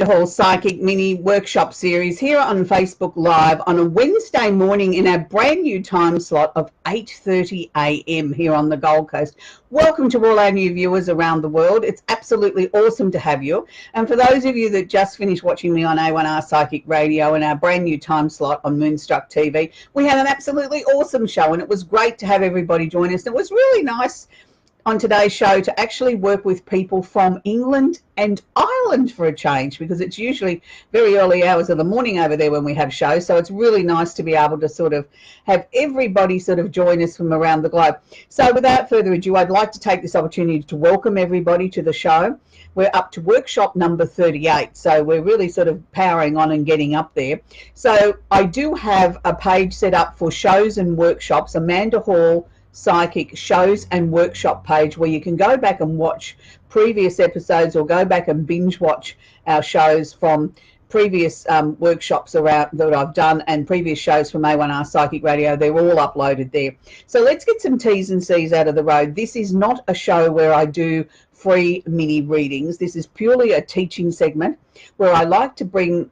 Hall Psychic Mini Workshop Series here on Facebook Live on a Wednesday morning in our brand new time slot of 8:30 a.m. here on the Gold Coast. Welcome to all our new viewers around the world. It's absolutely awesome to have you. And for those of you that just finished watching me on A1R Psychic Radio and our brand new time slot on Moonstruck TV, we had an absolutely awesome show and it was great to have everybody join us. It was really nice on today's show to actually work with people from England and Ireland for a change, because it's usually very early hours of the morning over there when we have shows. So it's really nice to be able to sort of have everybody sort of join us from around the globe. So without further ado, I'd like to take this opportunity to welcome everybody to the show. We're up to workshop number 38, so we're really sort of powering on and getting up there. So I do have a page set up for shows and workshops, Amanda Hall Psychic shows and workshop page, where you can go back and watch previous episodes or go back and binge watch our shows from previous workshops around that I've done and previous shows from A1R Psychic Radio. They're all uploaded there. So let's get some T's and C's out of the road. This is not a show where I do free mini readings. This is purely a teaching segment where I like to bring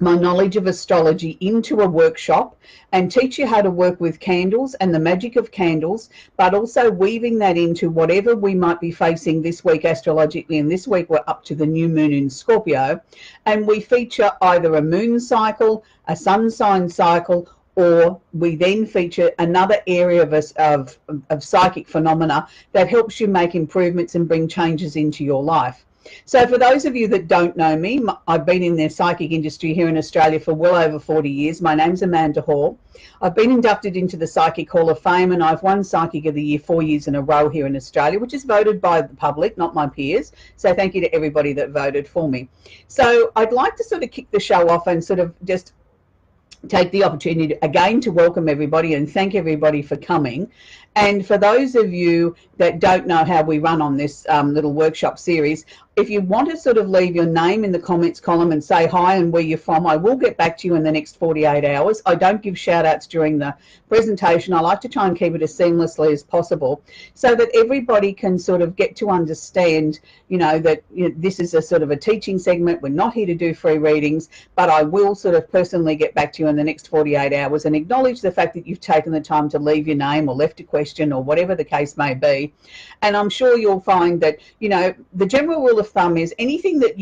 my knowledge of astrology into a workshop and teach you how to work with candles and the magic of candles, but also weaving that into whatever we might be facing this week astrologically. And this week we're up to the new moon in Scorpio, and we feature either a moon cycle, a sun sign cycle, or we then feature another area of psychic phenomena that helps you make improvements and bring changes into your life. So for those of you that don't know me, I've been in the psychic industry here in Australia for well over 40 years. My name's Amanda Hall. I've been inducted into the Psychic Hall of Fame, and I've won Psychic of the Year 4 years in a row here in Australia, which is voted by the public, not my peers. So thank you to everybody that voted for me. So I'd like to sort of kick the show off and sort of just take the opportunity again to welcome everybody and thank everybody for coming. And for those of you that don't know how we run on this little workshop series, if you want to sort of leave your name in the comments column and say hi and where you're from, I will get back to you in the next 48 hours. I don't give shout outs during the presentation. I like to try and keep it as seamlessly as possible so that everybody can sort of get to understand, that this is a sort of a teaching segment. We're not here to do free readings, but I will sort of personally get back to you in the next 48 hours and acknowledge the fact that you've taken the time to leave your name or left a question or whatever the case may be. And I'm sure you'll find that, the general rule of thumb is anything that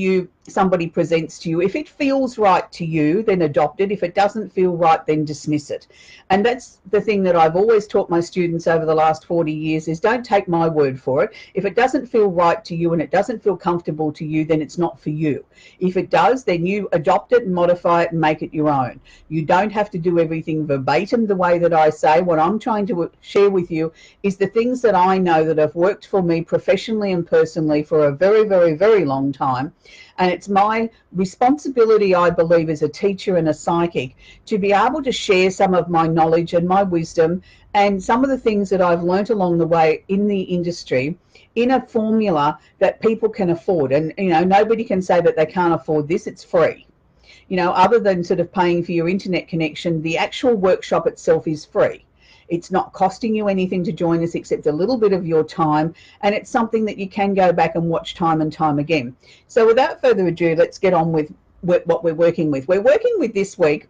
somebody presents to you, if it feels right to you, then adopt it. If it doesn't feel right, then dismiss it. And that's the thing that I've always taught my students over the last 40 years is don't take my word for it. If it doesn't feel right to you and it doesn't feel comfortable to you, then it's not for you. If it does, then you adopt it and modify it and make it your own. You don't have to do everything verbatim the way that I say. What I'm trying to share with you is the things that I know that have worked for me professionally and personally for a very, very, very long time. And it's my responsibility, I believe, as a teacher and a psychic, to be able to share some of my knowledge and my wisdom and some of the things that I've learnt along the way in the industry in a formula that people can afford. And, nobody can say that they can't afford this. It's free. Other than sort of paying for your internet connection, the actual workshop itself is free. It's not costing you anything to join us except a little bit of your time, and it's something that you can go back and watch time and time again. So without further ado, let's get on with what we're working with. We're working with this week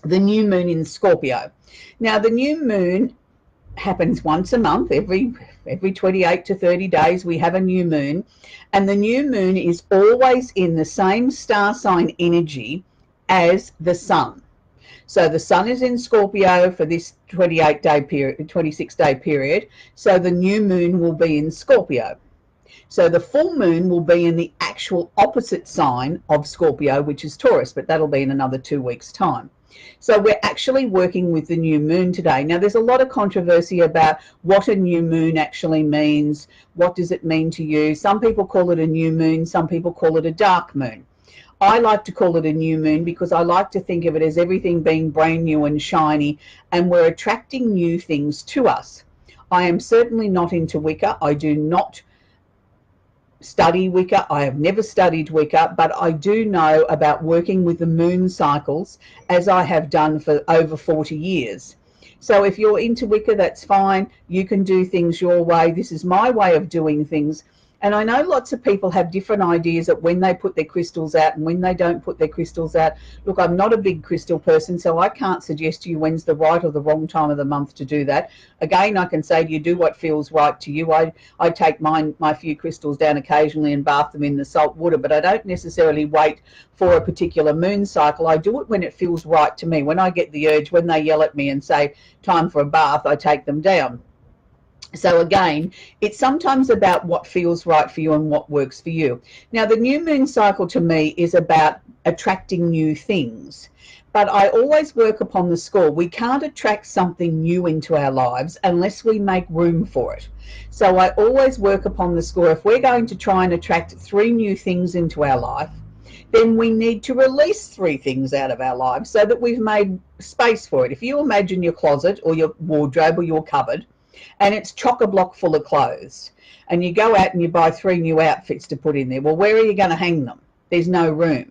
the new moon in Scorpio. Now, the new moon happens once a month. Every 28 to 30 days we have a new moon, and the new moon is always in the same star sign energy as the sun. So the sun is in Scorpio for this 26-day period. So the new moon will be in Scorpio. So the full moon will be in the actual opposite sign of Scorpio, which is Taurus, but that'll be in another 2 weeks' time. So we're actually working with the new moon today. Now, there's a lot of controversy about what a new moon actually means. What does it mean to you? Some people call it a new moon. Some people call it a dark moon. I like to call it a new moon because I like to think of it as everything being brand new and shiny, and we're attracting new things to us. I am certainly not into Wicca. I do not study Wicca. I have never studied Wicca, but I do know about working with the moon cycles, as I have done for over 40 years. So if you're into Wicca, that's fine. You can do things your way. This is my way of doing things. And I know lots of people have different ideas of when they put their crystals out and when they don't put their crystals out. Look, I'm not a big crystal person, so I can't suggest to you when's the right or the wrong time of the month to do that. Again, I can say to you, do what feels right to you. I take my few crystals down occasionally and bath them in the salt water, but I don't necessarily wait for a particular moon cycle. I do it when it feels right to me. When I get the urge, when they yell at me and say, time for a bath, I take them down. So again, it's sometimes about what feels right for you and what works for you. Now, the new moon cycle to me is about attracting new things. But I always work upon the score. We can't attract something new into our lives unless we make room for it. So I always work upon the score. If we're going to try and attract 3 new things into our life, then we need to release 3 things out of our lives so that we've made space for it. If you imagine your closet or your wardrobe or your cupboard, and it's chock-a-block full of clothes, and you go out and you buy 3 new outfits to put in there, well, where are you going to hang them? There's no room.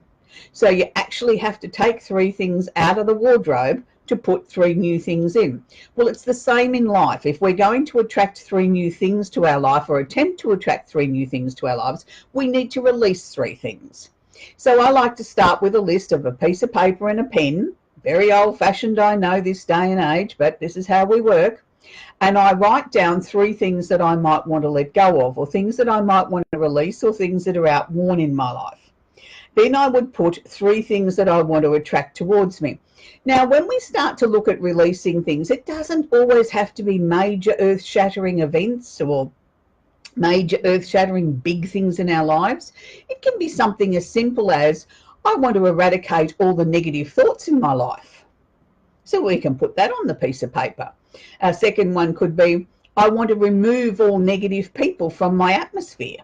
So you actually have to take 3 things out of the wardrobe to put 3 new things in. Well, it's the same in life. If we're going to attract 3 new things to our life, or attempt to attract 3 new things to our lives, we need to release 3 things. So I like to start with a list of a piece of paper and a pen. Very old-fashioned, I know, this day and age, but this is how we work. And I write down 3 things that I might want to let go of, or things that I might want to release, or things that are outworn in my life. Then I would put 3 things that I want to attract towards me. Now, when we start to look at releasing things, it doesn't always have to be major earth-shattering events or major earth-shattering big things in our lives. It can be something as simple as, I want to eradicate all the negative thoughts in my life. So we can put that on the piece of paper. Our second one could be, I want to remove all negative people from my atmosphere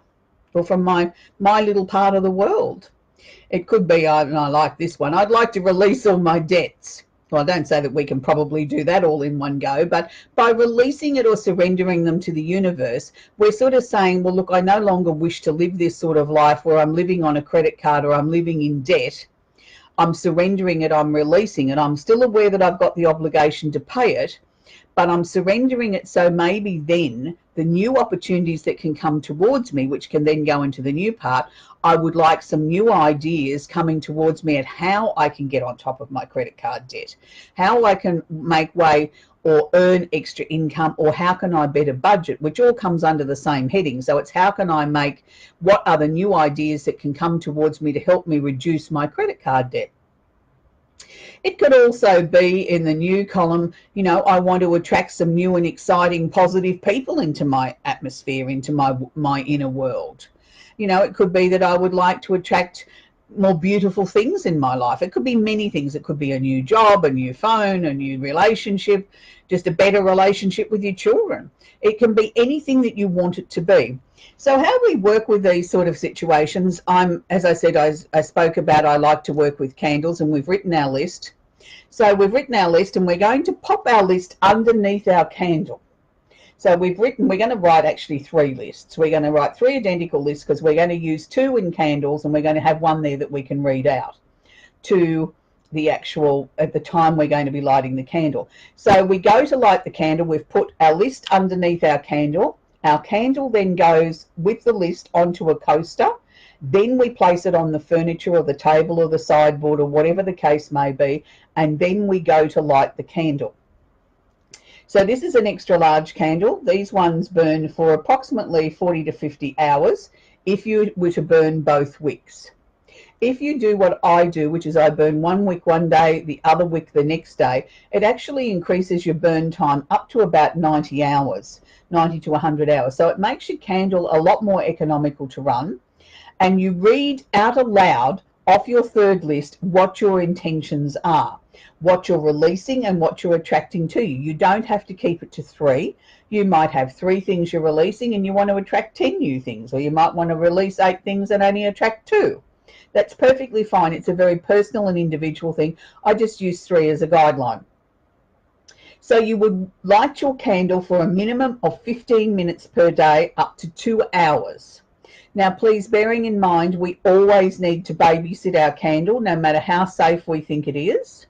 or from my little part of the world. It could be, I like this one, I'd like to release all my debts. Well, I don't say that we can probably do that all in one go, but by releasing it or surrendering them to the universe, we're sort of saying, well, look, I no longer wish to live this sort of life where I'm living on a credit card or I'm living in debt. I'm surrendering it, I'm releasing it. I'm still aware that I've got the obligation to pay it, but I'm surrendering it, so maybe then the new opportunities that can come towards me, which can then go into the new part, I would like some new ideas coming towards me at how I can get on top of my credit card debt, how I can make way or earn extra income, or how can I better budget, which all comes under the same heading. So it's how can I make, what are the new ideas that can come towards me to help me reduce my credit card debt. It could also be in the new column, you know, I want to attract some new and exciting positive people into my atmosphere, into my inner world. You know, it could be that I would like to attract more beautiful things in my life. It could be many things. It could be a new job, a new phone, a new relationship, just a better relationship with your children. It can be anything that you want it to be. So how we work with these sort of situations, as I said, I spoke about, I like to work with candles, and we've written our list. So we've written our list, and we're going to pop our list underneath our candle. So we're going to write actually 3 lists. We're going to write 3 identical lists, because we're going to use 2 in candles, and we're going to have 1 there that we can read out to the actual, at the time we're going to be lighting the candle. So we go to light the candle, we've put our list underneath our candle. Our candle then goes with the list onto a coaster. Then we place it on the furniture or the table or the sideboard or whatever the case may be, and then we go to light the candle. So this is an extra large candle. These ones burn for approximately 40 to 50 hours if you were to burn both wicks. If you do what I do, which is I burn 1 wick one day, the other wick the next day, it actually increases your burn time up to about 90 hours, 90 to 100 hours. So it makes your candle a lot more economical to run. And you read out aloud off your 3rd list what your intentions are, what you're releasing and what you're attracting to you. You don't have to keep it to 3. You might have 3 things you're releasing and you want to attract 10 new things, or you might want to release 8 things and only attract 2. That's perfectly fine. It's a very personal and individual thing. I just use 3 as a guideline. So you would light your candle for a minimum of 15 minutes per day, up to 2 hours. Now, please, bearing in mind, we always need to babysit our candle, no matter how safe we think it is.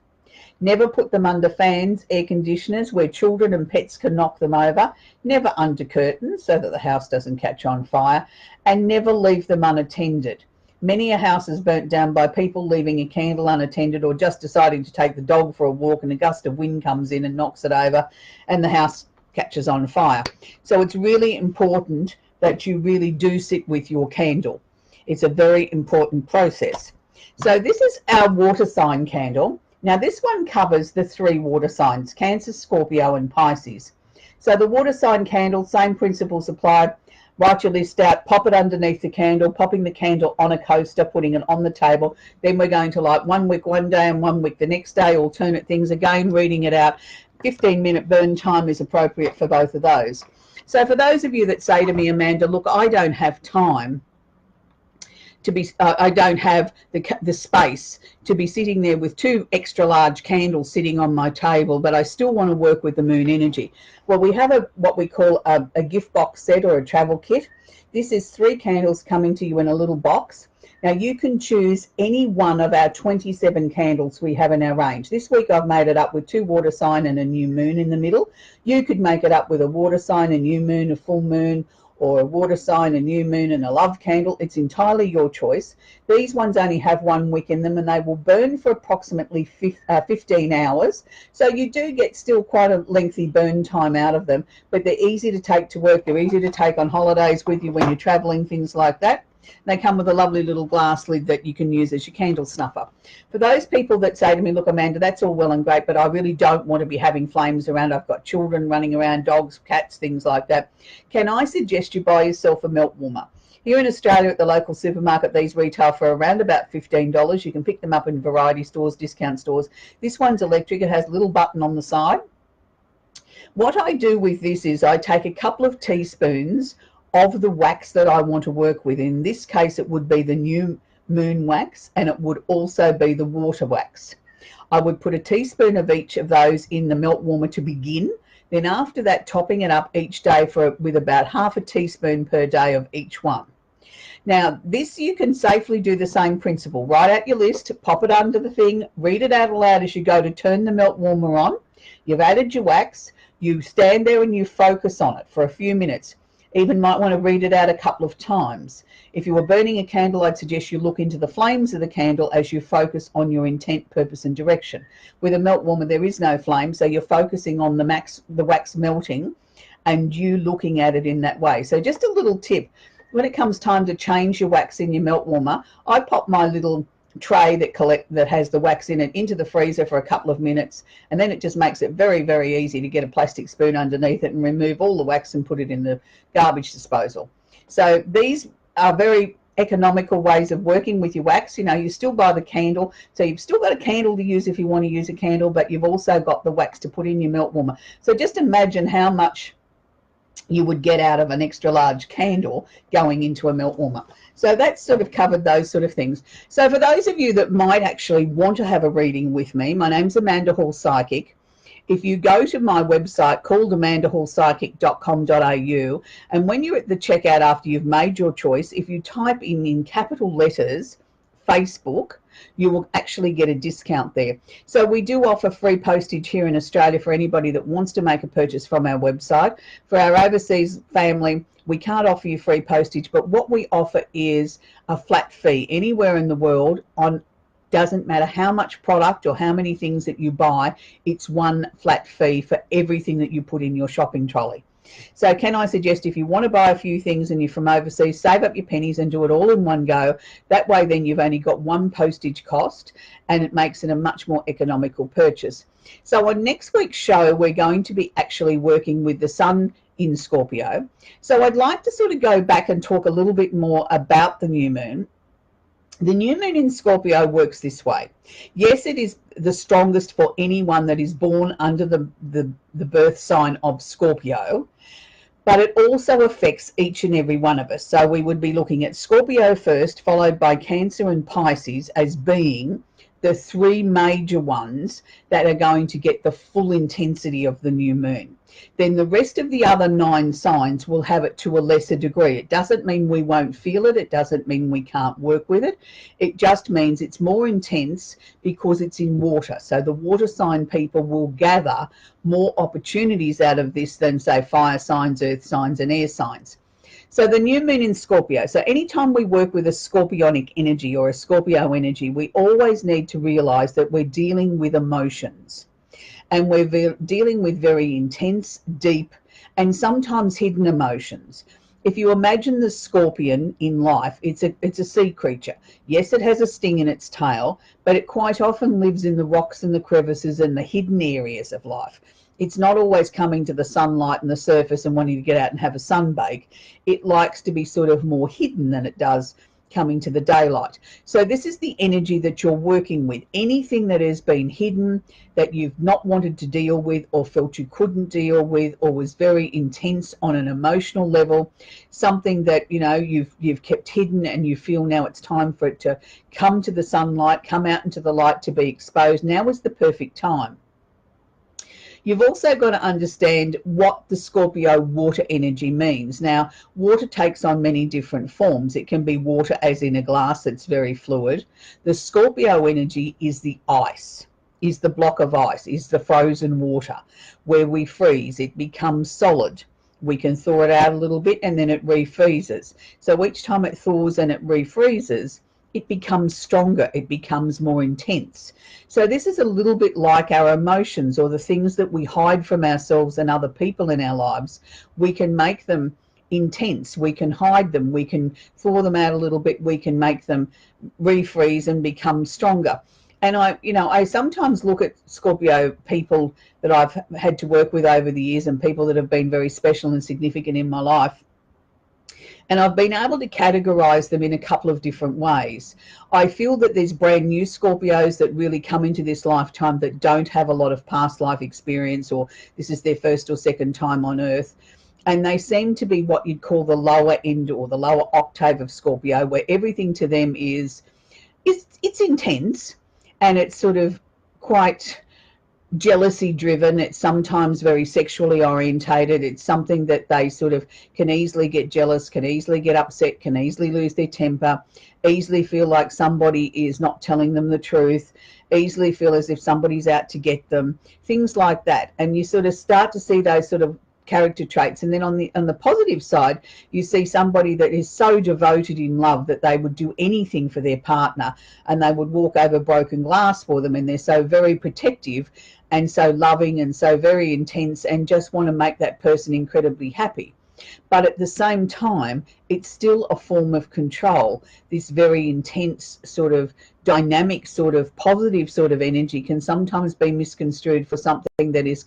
Never put them under fans, air conditioners where children and pets can knock them over. Never under curtains so that the house doesn't catch on fire. And never leave them unattended. Many a house is burnt down by people leaving a candle unattended or just deciding to take the dog for a walk and a gust of wind comes in and knocks it over and the house catches on fire. So it's really important that you really do sit with your candle. It's a very important process. So this is our water sign candle. Now this one covers the 3 water signs, Cancer, Scorpio and Pisces. So the water sign candle, same principles apply. Write your list out, pop it underneath the candle, popping the candle on a coaster, putting it on the table. Then we're going to light 1 wick one day and 1 wick the next day, alternate things, again reading it out. 15-minute burn time is appropriate for both of those. So for those of you that say to me, Amanda, look, I don't have time to be, I don't have the space to be sitting there with 2 extra large candles sitting on my table, but I still want to work with the moon energy. Well, we have what we call a gift box set or a travel kit. This is 3 candles coming to you in a little box. Now you can choose any one of our 27 candles we have in our range. This week I've made it up with 2 water sign and a new moon in the middle. You could make it up with a water sign, a new moon, a full moon, or a water sign, a new moon and a love candle. It's entirely your choice. These ones only have 1 wick in them and they will burn for approximately 15 hours. So you do get still quite a lengthy burn time out of them, but they're easy to take to work. They're easy to take on holidays with you when you're traveling, things like that. They come with a lovely little glass lid that you can use as your candle snuffer. For those people that say to me, look, Amanda, that's all well and great, but I really don't want to be having flames around. I've got children running around, dogs, cats, things like that. Can I suggest you buy yourself a melt warmer? Here in Australia at the local supermarket, these retail for around about $15. You can pick them up in variety stores, discount stores. This one's electric. It has a little button on the side. What I do with this is I take a couple of teaspoons of the wax that I want to work with. In this case, it would be the new moon wax and it would also be the water wax. I would put a teaspoon of each of those in the melt warmer to begin. Then after that, topping it up each day with about half a teaspoon per day of each one. Now, this you can safely do the same principle. Write out your list, pop it under the thing, read it out aloud as you go to turn the melt warmer on. You've added your wax. You stand there and you focus on it for a few minutes. Even might want to read it out a couple of times. If you were burning a candle, I'd suggest you look into the flames of the candle as you focus on your intent, purpose and direction. With a melt warmer, there is no flame, so you're focusing on the wax melting and you looking at it in that way. So just a little tip, when it comes time to change your wax in your melt warmer, I pop my little tray that has the wax in it into the freezer for a couple of minutes, and then it just makes it very, very easy to get a plastic spoon underneath it and remove all the wax and put it in the garbage disposal. So these are very economical ways of working with your wax. You know, you still buy the candle, so you've still got a candle to use if you want to use a candle, but you've also got the wax to put in your melt warmer. So just imagine how much you would get out of an extra large candle going into a melt warmer. So that's sort of covered those sort of things. So for those of you that might actually want to have a reading with me, my name's Amanda Hall Psychic. If you go to my website called amandahallpsychic.com.au, and when you're at the checkout after you've made your choice, if you type in capital letters Facebook, you will actually get a discount there. So we do offer free postage here in Australia for anybody that wants to make a purchase from our website. For our overseas family, we can't offer you free postage, but what we offer is a flat fee anywhere in the world on, doesn't matter how much product or how many things that you buy, it's one flat fee for everything that you put in your shopping trolley. So can I suggest if you want to buy a few things and you're from overseas, save up your pennies and do it all in one go. That way then you've only got one postage cost and it makes it a much more economical purchase. So on next week's show, we're going to be actually working with the Sun in Scorpio. So I'd like to sort of go back and talk a little bit more about the new moon. The new moon in Scorpio works this way. Yes, it is the strongest for anyone that is born under the birth sign of Scorpio, but it also affects each and every one of us. So we would be looking at Scorpio first, followed by Cancer and Pisces as being the three major ones that are going to get the full intensity of the new moon. Then the rest of the other 9 signs will have it to a lesser degree. It doesn't mean we won't feel it. It doesn't mean we can't work with it. It just means it's more intense because it's in water. So the water sign people will gather more opportunities out of this than, say, fire signs, earth signs, and air signs. So the new moon in Scorpio. So anytime we work with a scorpionic energy or a Scorpio energy, we always need to realize that we're dealing with emotions. And we're dealing with very intense, deep, and sometimes hidden emotions. If you imagine the scorpion in life, it's a sea creature. Yes, it has a sting in its tail, but it quite often lives in the rocks and the crevices and the hidden areas of life. It's not always coming to the sunlight and the surface and wanting to get out and have a sunbake. It likes to be sort of more hidden than it does coming to the daylight. So this is the energy that you're working with. Anything that has been hidden, that you've not wanted to deal with or felt you couldn't deal with, or was very intense on an emotional level, something that you've kept hidden and you feel now it's time for it to come to the sunlight, come out into the light, to be exposed. Now is the perfect time. You've also got to understand what the Scorpio water energy means. Now, water takes on many different forms. It can be water as in a glass that's very fluid. The Scorpio energy is the ice, is the block of ice, is the frozen water where we freeze. It becomes solid. We can thaw it out a little bit and then it refreezes. So each time it thaws and it refreezes, it becomes stronger, it becomes more intense. So this is a little bit like our emotions, or the things that we hide from ourselves and other people in our lives. We can make them intense, we can hide them, we can thaw them out a little bit, we can make them refreeze and become stronger. And I sometimes look at Scorpio people that I've had to work with over the years, and people that have been very special and significant in my life. And I've been able to categorize them in a couple of different ways. I feel that there's brand new Scorpios that really come into this lifetime that don't have a lot of past life experience, or this is their first or second time on Earth. And they seem to be what you'd call the lower end or the lower octave of Scorpio, where everything to them it's intense, and it's sort of quite jealousy driven. It's sometimes very sexually orientated. It's something that they sort of can easily get jealous, can easily get upset, can easily lose their temper, easily feel like somebody is not telling them the truth, easily feel as if somebody's out to get them, things like that. And you sort of start to see those sort of character traits. And then on the positive side, you see somebody that is so devoted in love that they would do anything for their partner, and they would walk over broken glass for them, and they're so very protective and so loving and so very intense, and just want to make that person incredibly happy. But at the same time, it's still a form of control. This very intense sort of dynamic sort of positive sort of energy can sometimes be misconstrued for something that is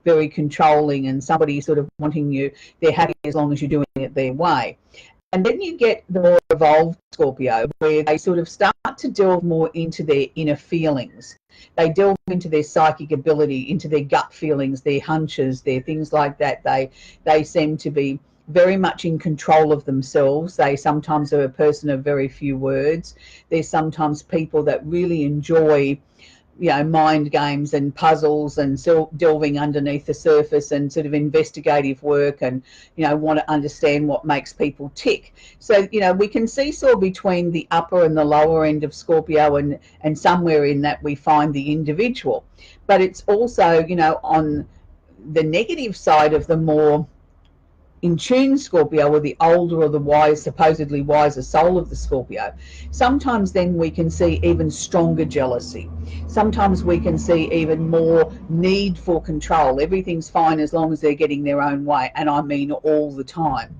very controlling, and somebody sort of wanting you, they're happy as long as you're doing it their way. And then you get the more evolved Scorpio, where they sort of start to delve more into their inner feelings. They delve into their psychic ability, into their gut feelings, their hunches, their things like that. They seem to be very much in control of themselves. They sometimes are a person of very few words. They're sometimes people that really enjoy, mind games and puzzles, and delving underneath the surface and sort of investigative work, and want to understand what makes people tick. So we can seesaw between the upper and the lower end of Scorpio, and somewhere in that we find the individual. But it's also on the negative side of the more in tune Scorpio, or the older or the wise, supposedly wiser soul of the Scorpio, sometimes then we can see even stronger jealousy. Sometimes we can see even more need for control. Everything's fine as long as they're getting their own way, and I mean all the time.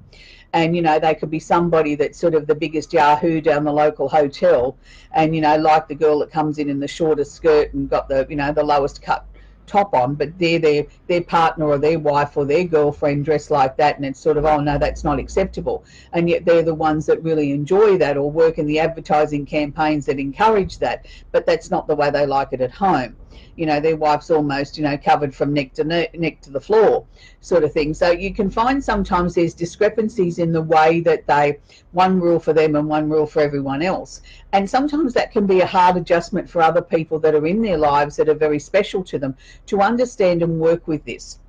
And they could be somebody that's sort of the biggest yahoo down the local hotel, and like the girl that comes in the shortest skirt and got the the lowest cut top on, but they're their partner or their wife or their girlfriend dressed like that, and it's sort of, oh no, that's not acceptable. And yet they're the ones that really enjoy that, or work in the advertising campaigns that encourage that, but that's not the way they like it at home. Their wife's almost covered from neck to the floor sort of thing. So you can find sometimes there's discrepancies in the way that one rule for them and one rule for everyone else. And sometimes that can be a hard adjustment for other people that are in their lives that are very special to them, to understand and work with this,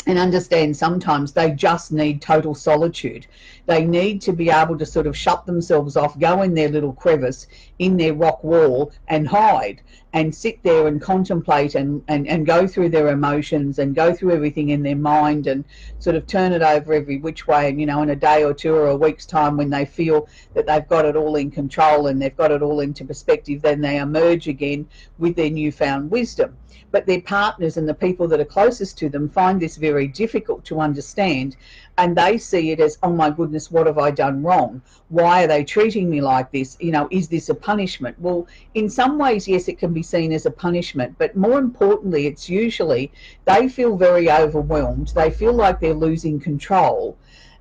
and understand sometimes they just need total solitude. They need to be able to sort of shut themselves off, go in their little crevice in their rock wall and hide and sit there and contemplate and go through their emotions and go through everything in their mind and sort of turn it over every which way. And, you know, in a day or two or a week's time, when they feel that they've got it all in control and they've got it all into perspective, then they emerge again with their newfound wisdom. But their partners and the people that are closest to them find this very difficult to understand, and they see it as, oh my goodness, what have I done wrong? Why are they treating me like this? You know, is this a punishment? Well, in some ways, yes, it can be seen as a punishment, but more importantly, it's usually they feel very overwhelmed. They feel like they're losing control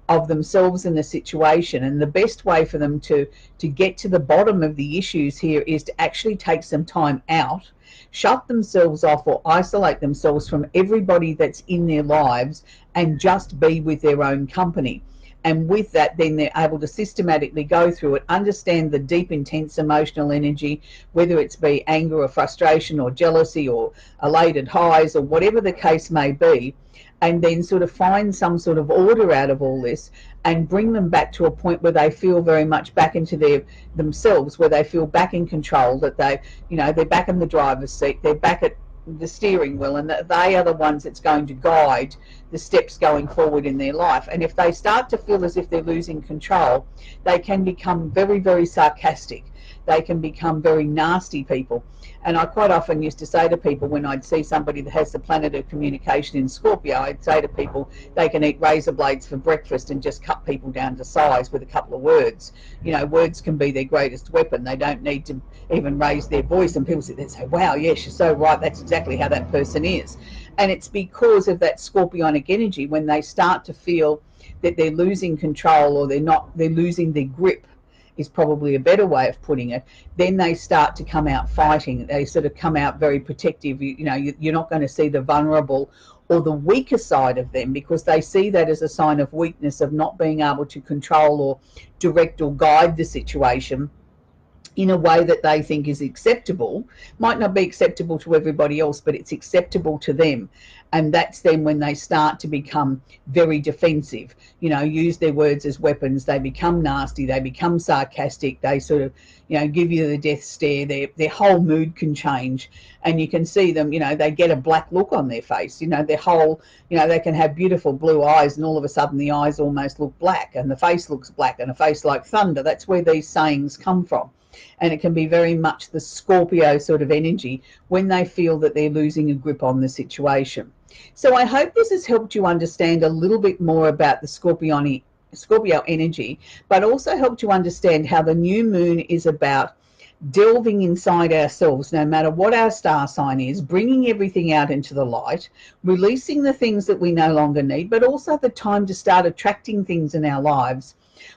of themselves and the situation, and the best way for them to get to the bottom of the issues here is to actually take some time out, shut themselves off or isolate themselves from everybody that's in their lives, and just be with their own company. And with that, then they're able to systematically go through it, understand the deep, intense emotional energy, whether it's be anger or frustration or jealousy or elated highs or whatever the case may be, and then sort of find some sort of order out of all this and bring them back to a point where they feel very much back into themselves, where they feel back in control, that they, you know, they're back in the driver's seat, they're back at the steering wheel, and that they are the ones that's going to guide the steps going forward in their life. And if they start to feel as if they're losing control, they can become very, very sarcastic. They can become very nasty people. And I quite often used to say to people, when I'd see somebody that has the planet of communication in Scorpio, I'd say to people, they can eat razor blades for breakfast and just cut people down to size with a couple of words. You know, words can be their greatest weapon. They don't need to even raise their voice. And people sit there and say, wow, yes, you're so right. That's exactly how that person is. And it's because of that scorpionic energy, when they start to feel that they're losing control, or they're losing their grip, is probably a better way of putting it, then they start to come out fighting. They sort of come out very protective. You know, you're not going to see the vulnerable or the weaker side of them, because they see that as a sign of weakness, of not being able to control or direct or guide the situation in a way that they think is acceptable. Might not be acceptable to everybody else, but it's acceptable to them. And that's then when they start to become very defensive, you know, use their words as weapons. They become nasty, they become sarcastic, they sort of, you know, give you the death stare. Their whole mood can change, and you can see them, you know, they get a black look on their face, you know, their whole, you know, they can have beautiful blue eyes, and all of a sudden the eyes almost look black, and the face looks black, and a face like thunder. That's where these sayings come from. And it can be very much the Scorpio sort of energy when they feel that they're losing a grip on the situation. So I hope this has helped you understand a little bit more about the Scorpio energy, but also helped you understand how the new moon is about delving inside ourselves, no matter what our star sign is, bringing everything out into the light, releasing the things that we no longer need, but also the time to start attracting things in our lives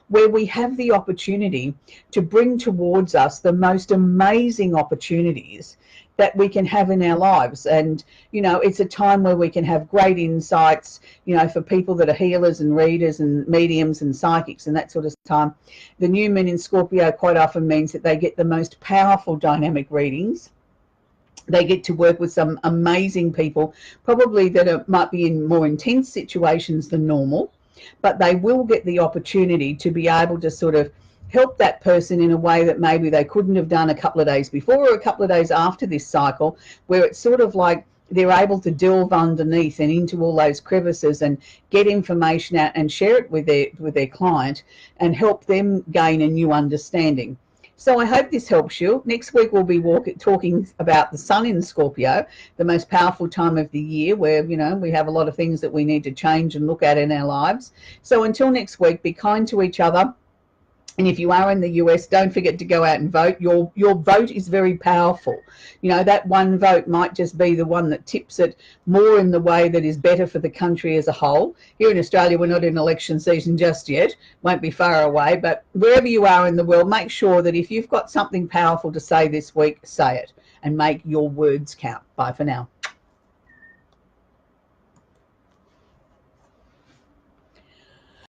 where we have the opportunity to bring towards us the most amazing opportunities that we can have in our lives. And, you know, it's a time where we can have great insights, you know, for people that are healers and readers and mediums and psychics and that sort of time. The new moon in Scorpio quite often means that they get the most powerful dynamic readings. They get to work with some amazing people, probably that might be in more intense situations than normal, but they will get the opportunity to be able to sort of help that person in a way that maybe they couldn't have done a couple of days before or a couple of days after this cycle, where it's sort of like they're able to delve underneath and into all those crevices and get information out and share it with their client and help them gain a new understanding. So I hope this helps you. Next week we'll be talking about the Sun in Scorpio, the most powerful time of the year, where, you know, we have a lot of things that we need to change and look at in our lives. So until next week, be kind to each other. And if you are in the US, don't forget to go out and vote. Your vote is very powerful. You know, that one vote might just be the one that tips it more in the way that is better for the country as a whole. Here in Australia, we're not in election season just yet. Won't be far away. But wherever you are in the world, make sure that if you've got something powerful to say this week, say it and make your words count. Bye for now.